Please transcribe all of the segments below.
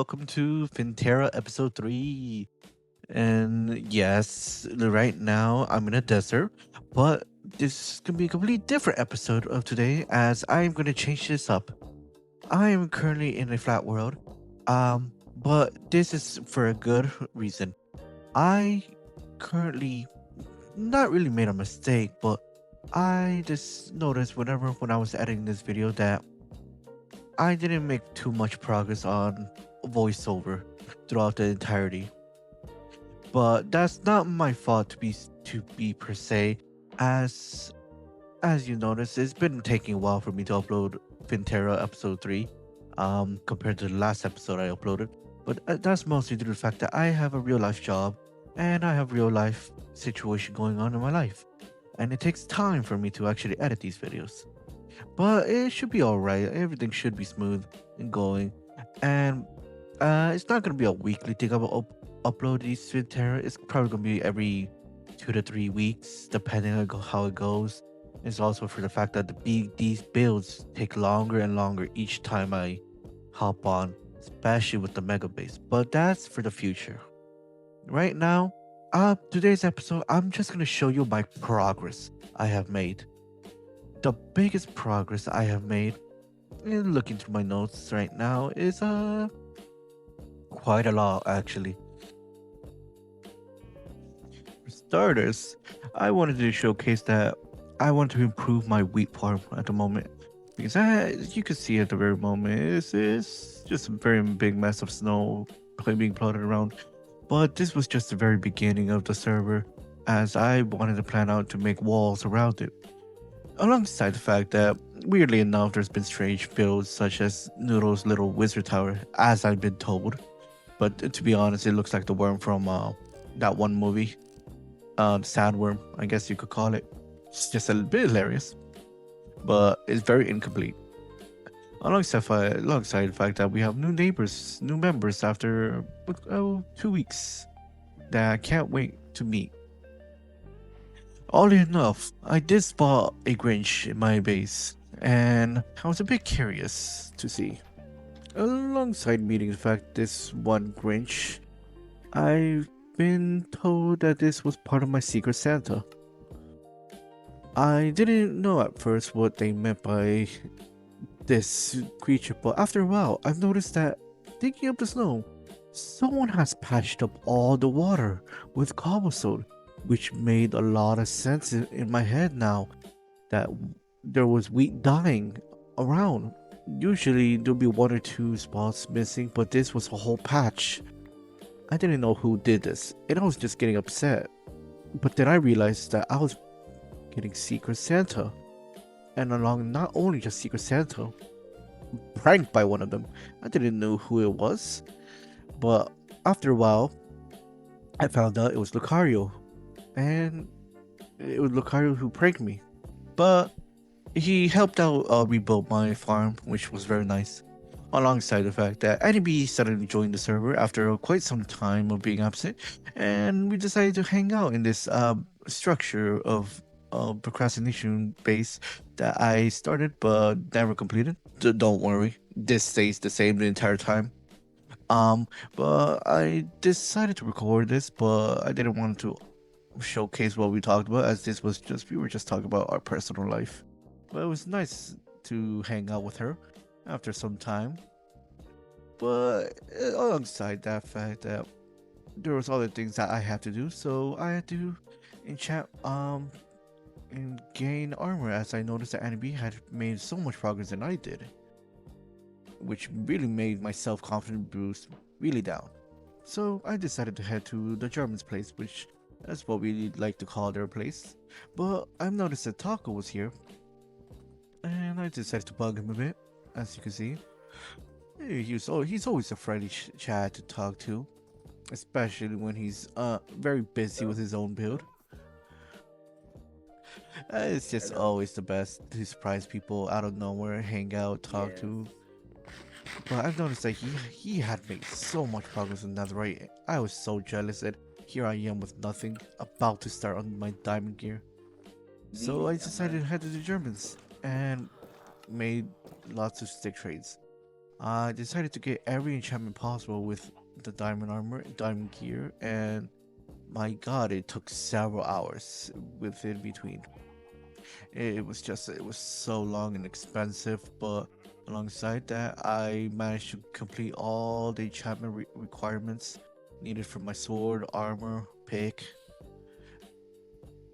welcome to Vinterra Episode 3. And yes, right now I'm in a desert, but this is gonna be a completely different episode of today as I'm gonna change this up. I am currently in a flat world, but this is for a good reason. I currently not really made a mistake, but I just noticed when I was editing this video that I didn't make too much progress on voiceover throughout the entirety. But that's not my fault to be per se, as as you notice, it's been taking a while for me to upload Vinterra episode 3 compared to the last episode I uploaded. But that's mostly due to the fact that I have a real life job and I have real life situation going on in my life. And it takes time for me to actually edit these videos. But it should be alright. Everything should be smooth and going. And it's not gonna be a weekly thing. I will upload these to Terra. It's probably gonna be every 2 to 3 weeks, depending on how it goes. It's also for the fact that these builds take longer and longer each time I hop on, especially with the mega base. But that's for the future. Right now, today's episode, I'm just gonna show you my progress I have made. The biggest progress I have made, and looking through my notes right now, is quite a lot actually. For starters, I wanted to showcase that I want to improve my wheat farm at the moment. Because as you can see at the very moment, it's just a very big mess of snow being plotted around. But this was just the very beginning of the server, as I wanted to plan out to make walls around it. Alongside the fact that, weirdly enough, there's been strange builds such as Noodle's little wizard tower, as I've been told. But to be honest, it looks like the worm from that one movie, the sandworm, I guess you could call it. It's just a bit hilarious, but it's very incomplete. Alongside the fact that we have new neighbors, new members after 2 weeks that I can't wait to meet. Oddly enough, I did spot a Grinch in my base, and I was a bit curious to see. Alongside meeting the fact this one Grinch, I've been told that this was part of my Secret Santa. I didn't know at first what they meant by this creature, but after a while, I've noticed that digging up the snow, someone has patched up all the water with cobblestone, which made a lot of sense in my head now that there was wheat dying around. Usually there'll be one or two spots missing, but this was a whole patch. I didn't know who did this, and I was just getting upset. But then I realized that I was getting Secret Santa. And along not only just Secret Santa, pranked by one of them. I didn't know who it was, but after a while, I found out it was Lucario. And it was Lucario who pranked me. But he helped out rebuild my farm, which was very nice. Alongside the fact that Annie B suddenly joined the server after quite some time of being absent, and we decided to hang out in this structure of procrastination base that I started but never completed. Don't worry, this stays the same the entire time. But I decided to record this, but I didn't want to showcase what we talked about, as this was just we were just talking about our personal life. But it was nice to hang out with her after some time. But alongside that fact that there was other things that I had to do, so I had to enchant and gain armor, as I noticed that Annie B had made so much progress than I did, which really made my self-confidence boost really down. So I decided to head to the German's place, which that's what we like to call their place. But I've noticed that Taco was here, and I decided to bug him a bit, as you can see. He's always a friendly chat to talk to, especially when he's very busy with his own build. It's just always the best to surprise people out of nowhere, hang out, talk to. But I've noticed that he had made so much progress in that, right? I was so jealous that here I am with nothing, about to start on my diamond gear. So I decided to head to the Germans and made lots of stick trades. I decided to get every enchantment possible with the diamond armor, diamond gear, and my god, it took several hours within between. It was so long and expensive, but alongside that, I managed to complete all the enchantment requirements needed for my sword, armor, pick,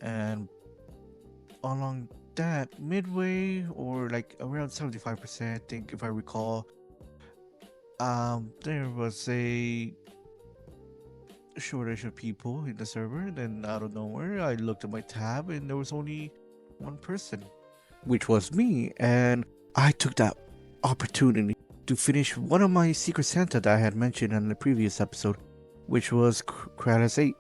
and along that midway or like around 75%, I think if I recall, there was a shortage of people in the server. Then out of nowhere, I looked at my tab and there was only one person, which was me, and I took that opportunity to finish one of my Secret Santa that I had mentioned in the previous episode, which was Kratos 8.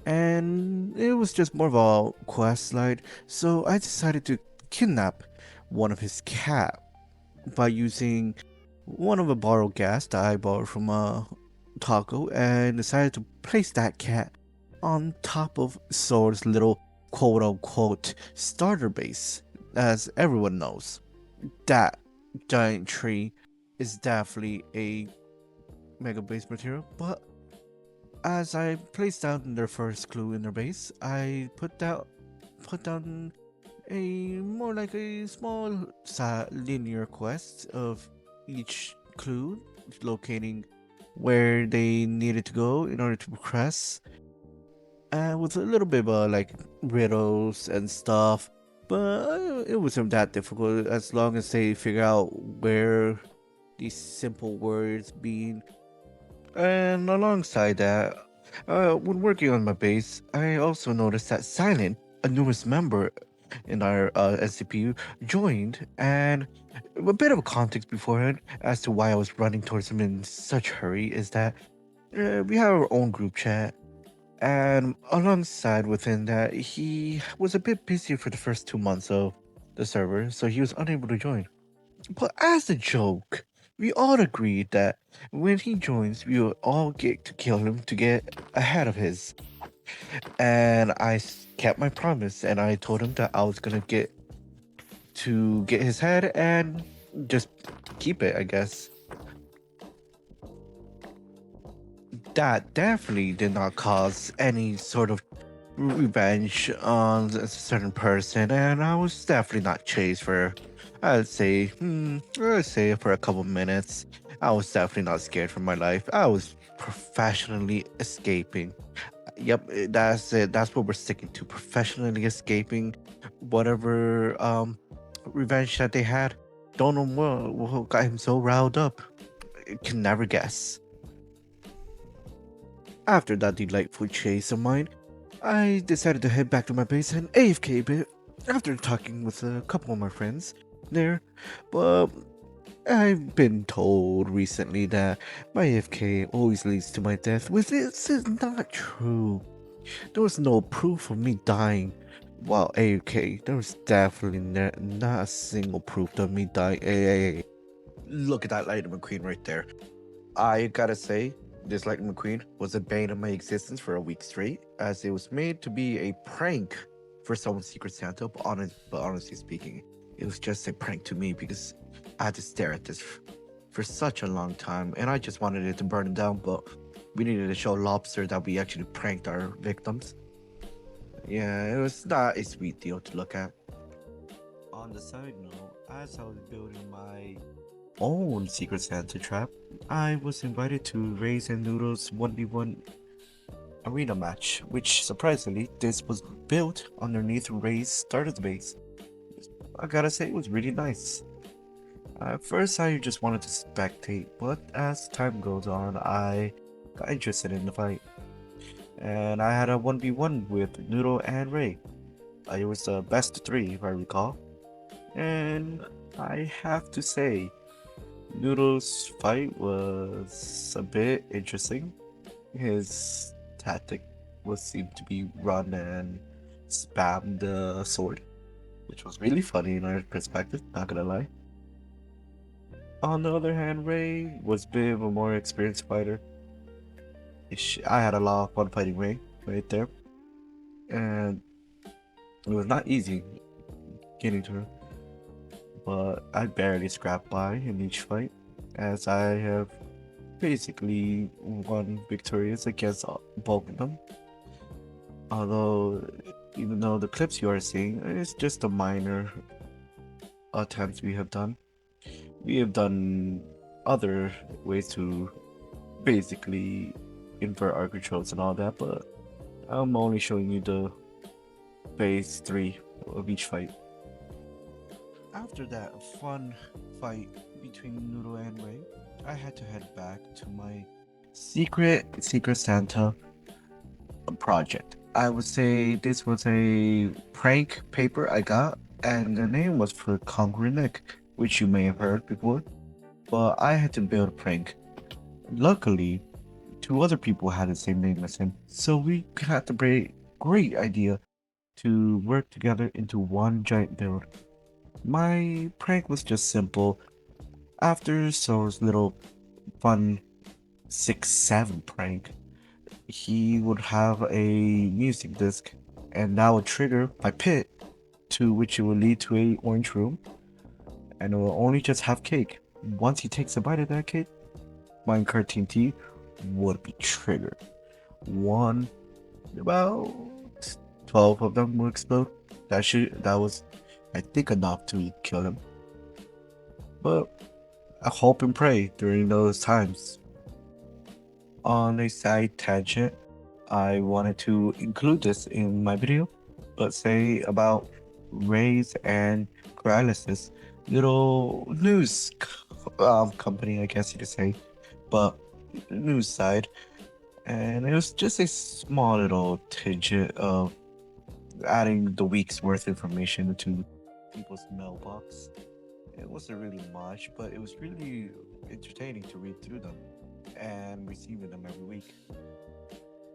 And it was just more of a quest slide, so I decided to kidnap one of his cat by using one of the borrowed gas that I borrowed from a taco and decided to place that cat on top of Sword's little quote unquote starter base. As everyone knows, that giant tree is definitely a mega base material, but as I placed down their first clue in their base, I put down a more like a small linear quest of each clue locating where they needed to go in order to progress, with a little bit of like riddles and stuff. But it wasn't that difficult as long as they figure out where these simple words mean. And alongside that, when working on my base, I also noticed that Silent, a newest member in our SCPU, joined, and a bit of context beforehand as to why I was running towards him in such hurry is that we have our own group chat, and alongside within that, he was a bit busy for the first 2 months of the server, so he was unable to join. But as a joke, we all agreed that when he joins, we will all get to kill him to get ahead of his. And kept my promise, and I told him that I was gonna get his head and just keep it, I guess. That definitely did not cause any sort of revenge on a certain person, and I was definitely not chased for, I'd say for a couple minutes. I was definitely not scared for my life. I was professionally escaping. Yep, that's it. That's what we're sticking to. Professionally escaping whatever revenge that they had. Don't know what got him so riled up. Can never guess. After that delightful chase of mine, I decided to head back to my base and AFK a bit after talking with a couple of my friends there. But I've been told recently that my AFK always leads to my death, which is not true. There was no proof of me dying while AFK. There was definitely not a single proof of me dying. Hey, look at that Lightning McQueen right there. I gotta say, this Lightning McQueen was a bane of my existence for a week straight, as it was made to be a prank for someone's Secret Santa, but honestly speaking, it was just a prank to me because I had to stare at this for such a long time, and I just wanted it to burn down, but we needed to show Lobster that we actually pranked our victims. Yeah, it was not a sweet deal to look at. On the side note, as I was building my own Secret Santa trap, I was invited to Ray's and Noodle's 1v1 arena match, which surprisingly, this was built underneath Ray's starter base. I gotta say, it was really nice. At first, I just wanted to spectate, but as time goes on, I got interested in the fight. And I had a 1v1 with Noodle and Ray. It was a best of 3, if I recall. And I have to say, Noodle's fight was a bit interesting. His tactic was seemed to be run and spam the sword, which was really funny in our perspective, not gonna lie. On the other hand, Ray was a bit of a more experienced fighter. I had a lot of fun fighting Ray right there, and it was not easy getting to her, but I barely scrapped by in each fight. as I have basically won victorious against both of them. Although, even though the clips you are seeing is just a minor attempts we have done. We have done other ways to basically invert our controls and all that, but I'm only showing you the phase 3 of each fight. After that fun fight between Noodle and Ray, I had to head back to my Secret Santa project. I would say this was a prank paper I got, and the name was for Conquer Nick, which you may have heard before. But I had to build a prank. Luckily, two other people had the same name as him, so we had the great idea to work together into one giant build. My prank was just simple. After So's little fun 6-7 prank, he would have a music disc, and that would trigger my pit, to which it will lead to a orange room, and it will only just have cake. Once he takes a bite of that cake, Minecart TNT would be triggered. One, about 12 of them will explode. That was, I think, enough to kill him. But I hope and pray during those times. On a side tangent, I wanted to include this in my video, but say about Ray's and Corrales' little news company, I guess you could say, but news side. And it was just a small little tidbit of adding the week's worth information to people's mailbox. It wasn't really much, but it was really entertaining to read through them and receiving them every week.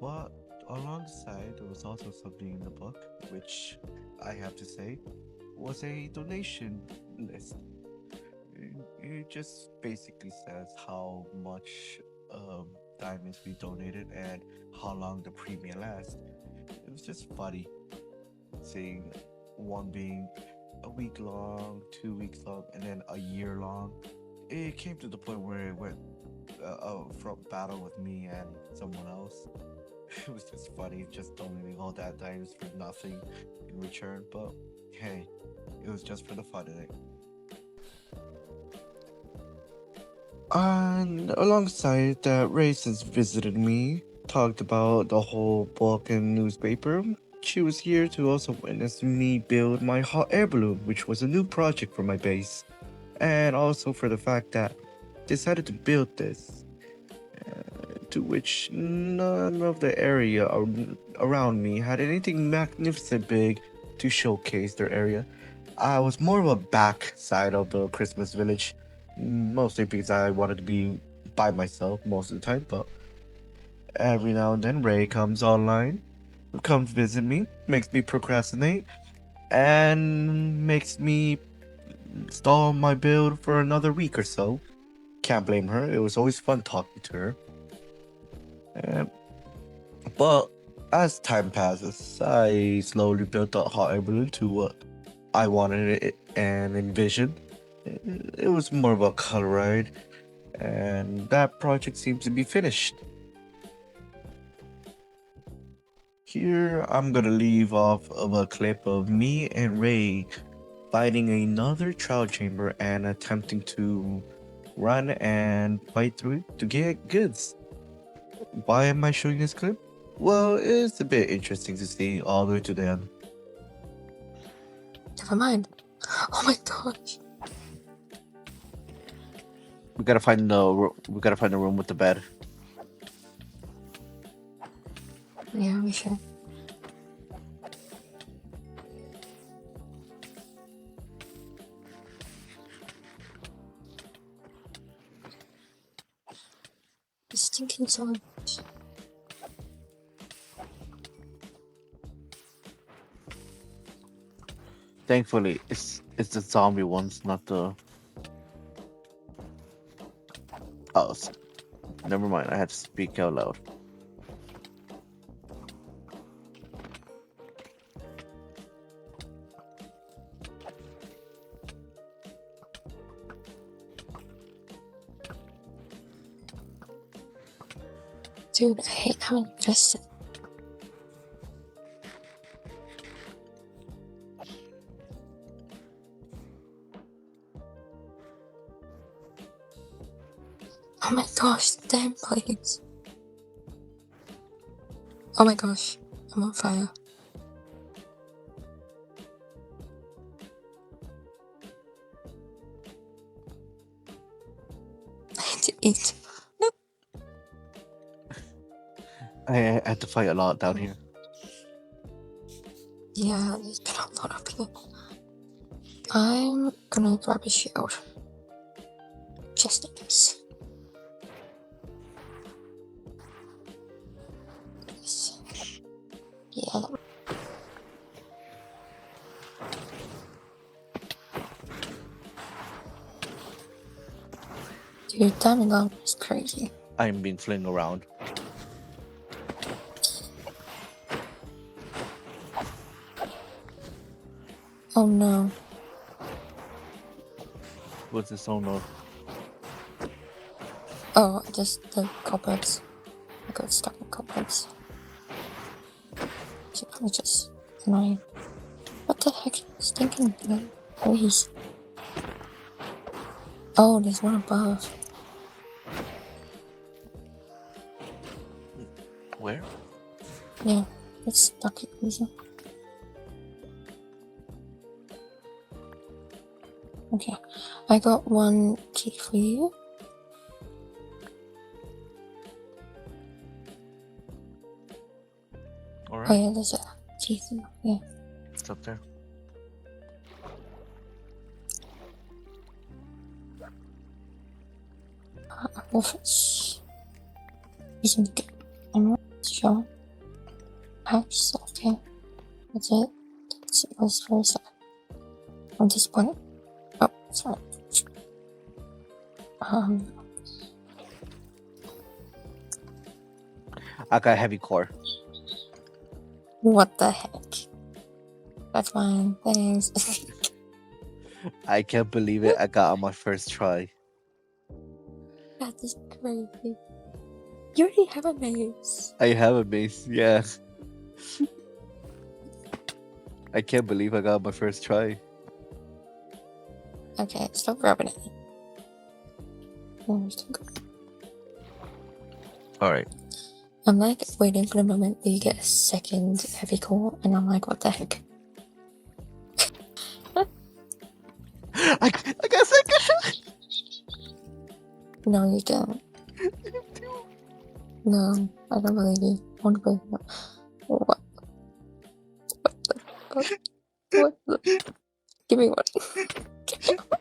But alongside, there was also something in the book, which I have to say was a donation list. It just basically says how much diamonds we donated and how long the premium lasts. It was just funny seeing one being a week long, 2 weeks long, and then a year long. It came to the point where it went from battle with me and someone else. It was just funny, just donating all that diamonds for nothing in return. But hey, it was just for the fun of it. And alongside that, Races visited me, talked about the whole book and newspaper. She was here to also witness me build my hot air balloon, which was a new project for my base. And also for the fact that decided to build this, to which none of the area around me had anything magnificent big to showcase their area. I was more of a back side of the Christmas village, mostly because I wanted to be by myself most of the time, but every now and then Ray comes online, comes visit me, makes me procrastinate, and makes me stall my build for another week or so. Can't blame her, it was always fun talking to her. Um, but as time passes, I slowly built a hot air balloon to what I wanted it and envisioned. It was more of a color ride, and that project seems to be finished. Here, I'm gonna leave off of a clip of me and Ray fighting another trial chamber and attempting to run and fight through it to get goods. Why am I showing this clip? Well, it's a bit interesting to see all the way to the end. Never mind. Oh my gosh. We gotta find the room with the bed. Yeah, we should. Stinking zombies. Thankfully, it's the zombie ones, not the. Oh, never mind. I had to speak out loud. Dude, I hate how invested. Oh my gosh, damn plates. Oh my gosh, I'm on fire. I need to eat. I had to fight a lot down here. Yeah, there's been a lot of people. I'm gonna grab a shield. Just in case. Yeah. Dude, diamond armor is crazy. I'm being flung around. Oh no. What's the sound of? Oh, just the cobwebs. I got stuck in cobwebs. It's probably just annoying. What the heck? Stinking please. Oh, there's one above. Where? Yeah, it's stuck in prison. Okay, I got one key for you. Alright. Oh yeah, there's a key thing. Yeah. It's up there. Office. Isn't good. I'm not sure. House, okay. That's it. That's very sad. I'm disappointed. Oh, sorry. I got heavy core. What the heck? That's fine. Thanks. I can't believe it. I got on my first try. That is crazy. You already have a maze. I have a base, yeah. I can't believe I got my first try. Okay, stop grabbing it. Alright. I'm like waiting for the moment that you get a second heavy core, and I'm like, what the heck? I got second! No, you don't. No, I don't believe you. I want to believe you. What? What the fuck? What the? Give me one. Give me one.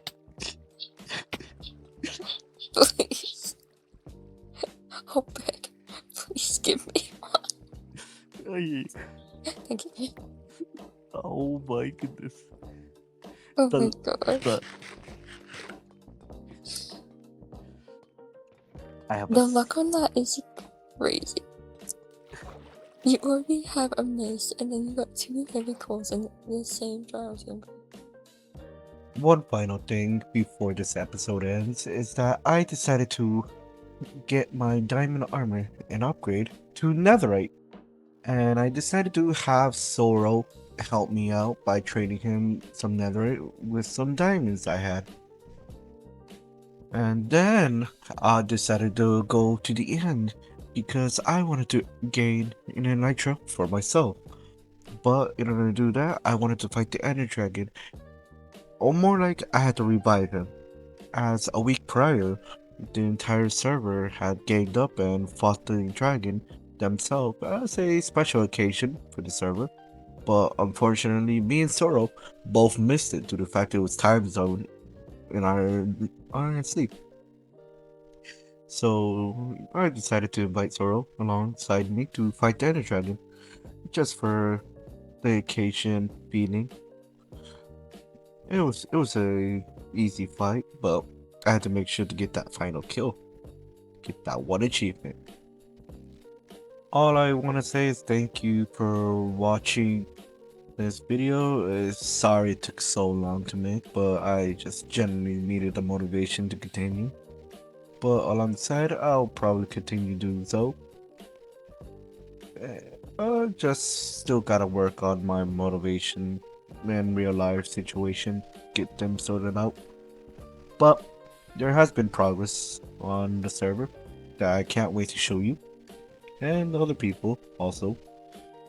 Please. I'll beg. Please give me one. Thank you. Oh my goodness. Oh my god. I have The luck on that is crazy. You already have a mace, and then you got 2 heavy cores in the same trial chamber. One final thing before this episode ends is that I decided to get my diamond armor and upgrade to netherite. And I decided to have Zoro help me out by trading him some netherite with some diamonds I had. And then I decided to go to the end because I wanted to gain an elytra for myself. But in order to do that, I wanted to fight the Ender Dragon. Or more like I had to revive him. As a week prior, the entire server had ganged up and fought the dragon themselves as a special occasion for the server. But unfortunately, me and Zoro both missed it due to the fact it was time zone in our sleep. So I decided to invite Zoro alongside me to fight the Ender Dragon, just for the occasion feeling. It was a easy fight, but I had to make sure to get that final kill, get that one achievement. All I want to say is thank you for watching this video. Sorry it took so long to make, but I just genuinely needed the motivation to continue. But alongside, I'll probably continue doing so. Just still gotta work on my motivation and real life situation, get them sorted out. But there has been progress on the server that I can't wait to show you, and other people also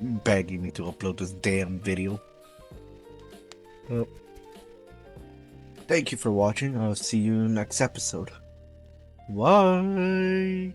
begging me to upload this damn video. Thank you for watching. I'll see you next episode. Bye.